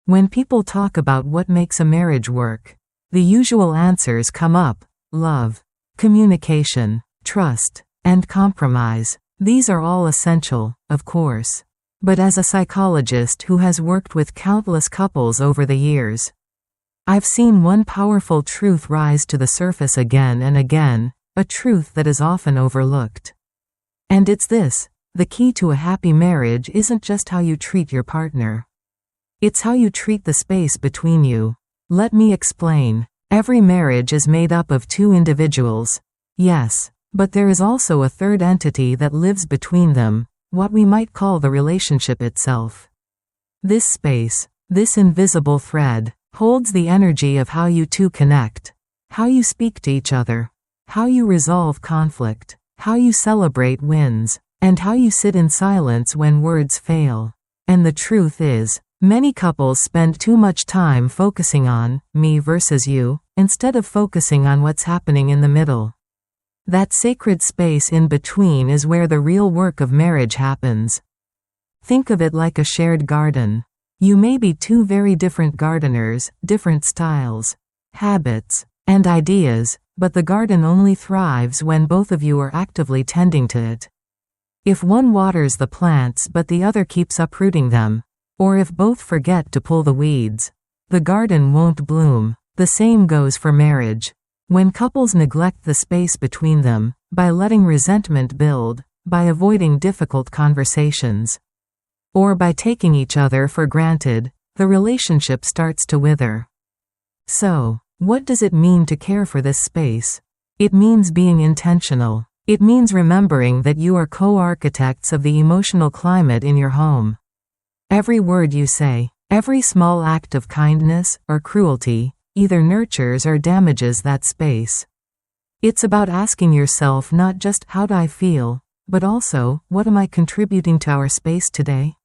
When people talk about what makes a marriage work, the usual answers come up: love, communication, trust, and compromise. These are all essential, of course. But as a psychologist who has worked with countless couples over the years, I've seen one powerful truth rise to the surface again and again, a truth that is often overlooked. And it's this: the key to a happy marriage isn't just how you treat your partner. It's how you treat the space between you. Let me explain. Every marriage is made up of two individuals. Yes, but there is also a third entity that lives between them, what we might call the relationship itself. This space, this invisible thread, holds the energy of how you two connect, how you speak to each other, how you resolve conflict, how you celebrate wins, and how you sit in silence when words fail. And the truth is, many couples spend too much time focusing on me versus you, instead of focusing on what's happening in the middle. That sacred space in between is where the real work of marriage happens. Think of it like a shared garden. You may be two very different gardeners, different styles, habits, and ideas, but the garden only thrives when both of you are actively tending to it. If one waters the plants but the other keeps uprooting them, or if both forget to pull the weeds, the garden won't bloom. The same goes for marriage. When couples neglect the space between them, by letting resentment build, by avoiding difficult conversations, or by taking each other for granted, the relationship starts to wither. So, what does it mean to care for this space? It means being intentional. It means remembering that you are co-architects of the emotional climate in your home. Every word you say, every small act of kindness or cruelty, either nurtures or damages that space. It's about asking yourself not just how do I feel, but also, what am I contributing to our space today?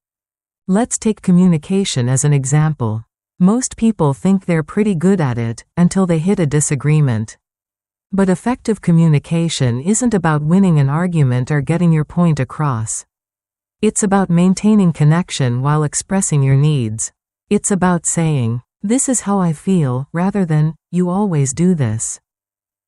Let's take communication as an example. Most people think they're pretty good at it, until they hit a disagreement. But effective communication isn't about winning an argument or getting your point across. It's about maintaining connection while expressing your needs. It's about saying, "This is how I feel," rather than, "You always do this."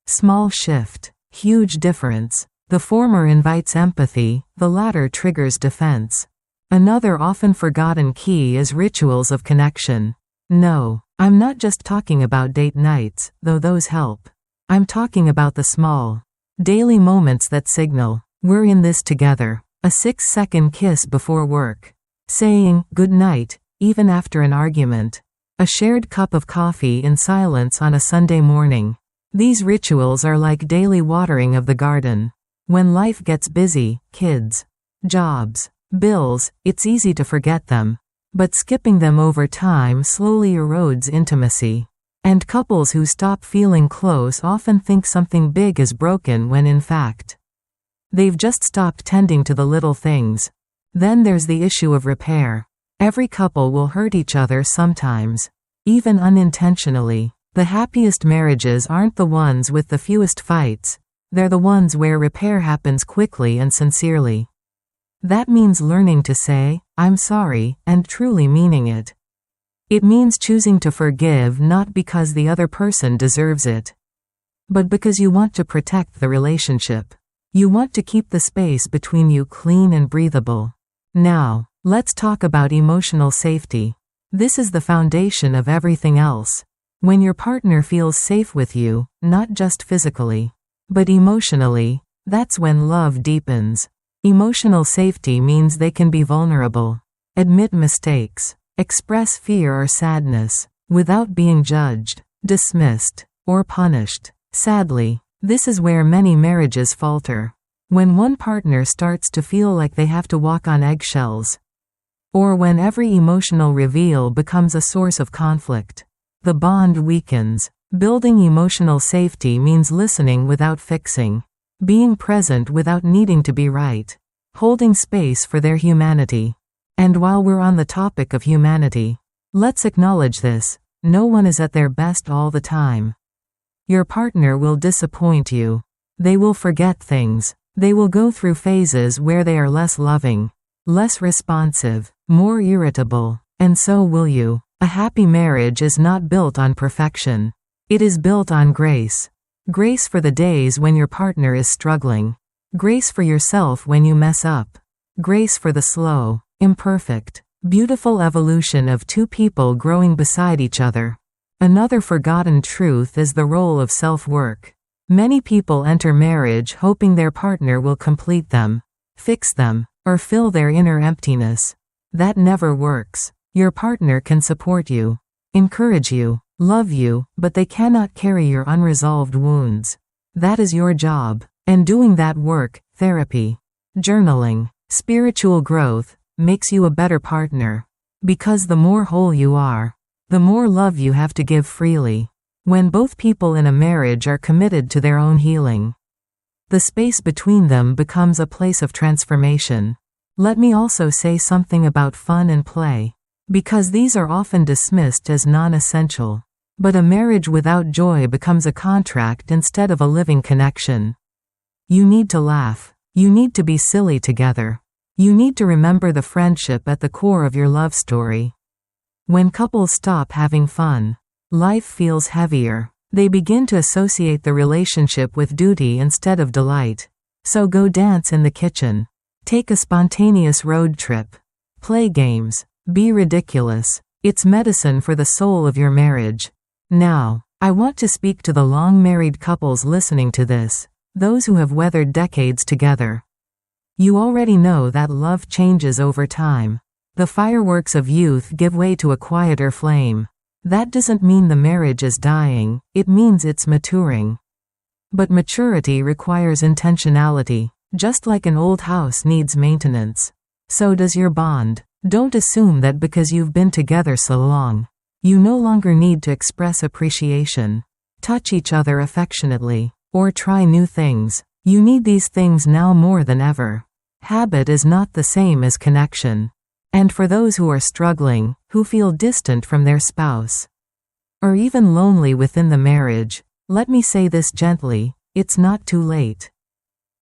Small shift, huge difference. The former invites empathy, the latter triggers defense. Another often forgotten key is rituals of connection. No, I'm not just talking about date nights, though those help. I'm talking about the small, daily moments that signal, we're in this together. A 6-second kiss before work. Saying, "good night," even after an argument. A shared cup of coffee in silence on a Sunday morning. These rituals are like daily watering of the garden. When life gets busy, kids, jobs, bills, it's easy to forget them. But skipping them over time slowly erodes intimacy. And couples who stop feeling close often think something big is broken when in fact, they've just stopped tending to the little things. Then there's the issue of repair. Every couple will hurt each other sometimes, even unintentionally. The happiest marriages aren't the ones with the fewest fights, they're the ones where repair happens quickly and sincerely. That means learning to say, "I'm sorry," and truly meaning it. It means choosing to forgive not because the other person deserves it, but because you want to protect the relationship. You want to keep the space between you clean and breathable. Now, let's talk about emotional safety. This is the foundation of everything else. When your partner feels safe with you, not just physically, but emotionally, that's when love deepens. Emotional safety means they can be vulnerable, admit mistakes, express fear or sadness, without being judged, dismissed, or punished. Sadly, this is where many marriages falter. When one partner starts to feel like they have to walk on eggshells, or when every emotional reveal becomes a source of conflict, the bond weakens. Building emotional safety means listening without fixing, being present without needing to be right, holding space for their humanity. And while we're on the topic of humanity, let's acknowledge this: no one is at their best all the time. Your partner will disappoint you. They will forget things. They will go through phases where they are less loving, less responsive, more irritable, and so will you. A happy marriage is not built on perfection. It is built on grace. Grace for the days when your partner is struggling. Grace for yourself when you mess up. Grace for the slow, imperfect, beautiful evolution of two people growing beside each other. Another forgotten truth is the role of self-work. Many people enter marriage hoping their partner will complete them, fix them, or fill their inner emptiness. That never works. Your partner can support you, encourage you, love you, but they cannot carry your unresolved wounds. That is your job. And doing that work, therapy, journaling, spiritual growth, makes you a better partner. Because the more whole you are, the more love you have to give freely. When both people in a marriage are committed to their own healing, the space between them becomes a place of transformation. Let me also say something about fun and play. Because these are often dismissed as non-essential. But a marriage without joy becomes a contract instead of a living connection. You need to laugh. You need to be silly together. You need to remember the friendship at the core of your love story. When couples stop having fun, life feels heavier. They begin to associate the relationship with duty instead of delight. So go dance in the kitchen. Take a spontaneous road trip. Play games. Be ridiculous. It's medicine for the soul of your marriage. Now, I want to speak to the long-married couples listening to this. Those who have weathered decades together. You already know that love changes over time. The fireworks of youth give way to a quieter flame. That doesn't mean the marriage is dying, it means it's maturing. But maturity requires intentionality. Just like an old house needs maintenance, so does your bond. Don't assume that because you've been together so long, you no longer need to express appreciation, touch each other affectionately, or try new things. You need these things now more than ever. Habit is not the same as connection. And for those who are struggling, who feel distant from their spouse, or even lonely within the marriage, let me say this gently, it's not too late.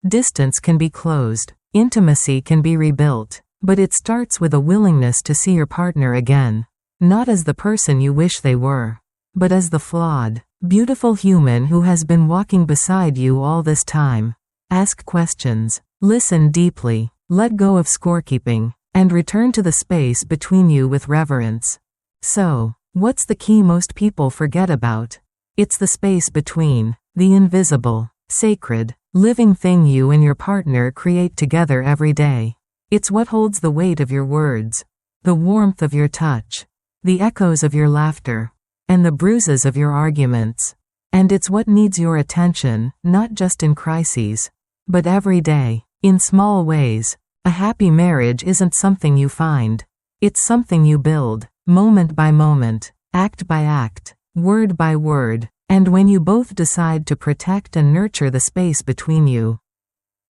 Distance can be closed, intimacy can be rebuilt, but it starts with a willingness to see your partner again, not as the person you wish they were, but as the flawed, beautiful human who has been walking beside you all this time. Ask questions, listen deeply, let go of scorekeeping, and return to the space between you with reverence. So, what's the key most people forget about? It's the space between, the invisible, sacred, living thing you and your partner create together every day. It's what holds the weight of your words, the warmth of your touch, the echoes of your laughter, and the bruises of your arguments. And it's what needs your attention, not just in crises, but every day, in small ways. A happy marriage isn't something you find. It's something you build, moment by moment, act by act, word by word, and when you both decide to protect and nurture the space between you,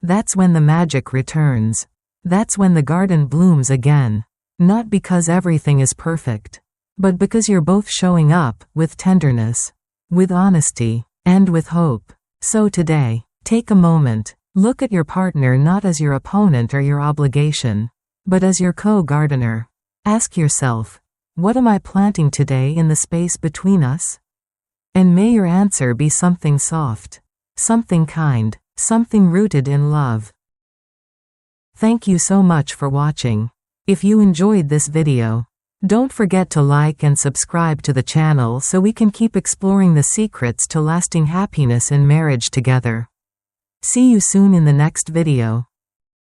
that's when the magic returns. That's when the garden blooms again. Not because everything is perfect, but because you're both showing up, with tenderness, with honesty, and with hope. So today, take a moment. Look at your partner not as your opponent or your obligation, but as your co-gardener. Ask yourself, what am I planting today in the space between us? And may your answer be something soft, something kind, something rooted in love. Thank you so much for watching. If you enjoyed this video, don't forget to like and subscribe to the channel so we can keep exploring the secrets to lasting happiness in marriage together. See you soon in the next video.